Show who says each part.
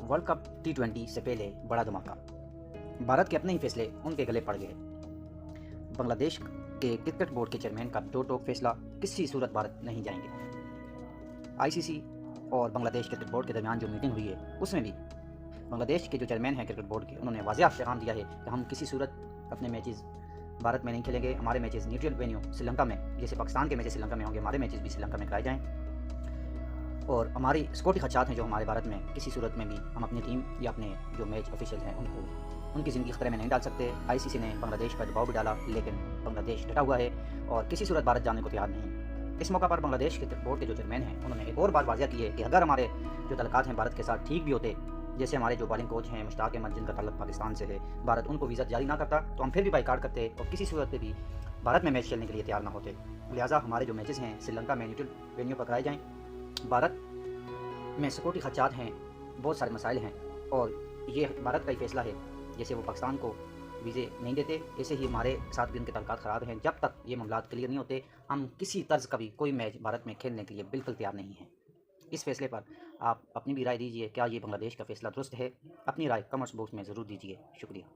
Speaker 1: World cup T20 से पहले बड़ा धमाका। भारत के अपने ही फैसले उनके गले पड़ गए। बांग्लादेश के क्रिकेट बोर्ड के चेयरमैन का दो टोक फैसला, किसी सूरत भारत नहीं जाएंगे। आईसीसी और बांग्लादेश क्रिकेट बोर्ड के दरमियान जो मीटिंग हुई है उसमें भी बांग्लादेश के जो चेयरमैन हैं क्रिकेट बोर्ड के, उन्होंने वाज़ेह पैगाम दिया है कि हम किसी सूरत अपने मैचेस भारत में नहीं खेलेंगे। हमारे मैचेस न्यूट्रल वेन्यू श्रीलंका में, जैसे पाकिस्तान के मैचेस श्रीलंका में होंगे, हमारे मैचेस भी श्रीलंका में कराए जाएँ। और हमारी सिक्योरिटी खदशात हैं जो हमारे भारत में, किसी सूरत में भी हम अपनी टीम या अपने जो मैच ऑफिशियल हैं उनकी ज़िंदगी खतरे में नहीं डाल सकते। आईसीसी ने बांग्लादेश पर दबाव भी डाला, लेकिन बांग्लादेश डटा हुआ है और किसी सूरत भारत जाने को तैयार नहीं। इस मौका पर बांग्लादेश क्रिकेट बोर्ड के जो चेयरमैन हैं उन्होंने एक और बात वाज़ेह की है कि अगर हमारे जो तल्लुकात हैं भारत के साथ ठीक भी होते, जैसे हमारे जो बॉलिंग कोच हैं मुश्ताक अहमद जिनका ताल्लुक पाकिस्तान से है, भारत उनको वीज़ा जारी ना करता तो हम फिर भी बाइकाट करते और किसी सूरत पे भी भारत में मैच खेलने के लिए तैयार ना होते। लिहाजा हमारे जो मैचेस हैं श्रीलंका में न्यूट्रल वेन्यू पर कराए जाएँ। भारत में सिक्योरिटी खदशात हैं, बहुत सारे मसाइल हैं और ये भारत का ही फैसला है। जैसे वो पाकिस्तान को वीज़े नहीं देते, ऐसे ही हमारे साथ भी उनके तल्लुकात ख़राब हैं। जब तक ये मामलात क्लियर नहीं होते, हम किसी तर्ज का भी कोई मैच भारत में खेलने के लिए बिल्कुल तैयार नहीं हैं। इस फैसले पर आप अपनी भी राय दीजिए, क्या ये बांग्लादेश का फैसला दुरुस्त है? अपनी राय कमेंट्स बॉक्स में ज़रूर दीजिए। शुक्रिया।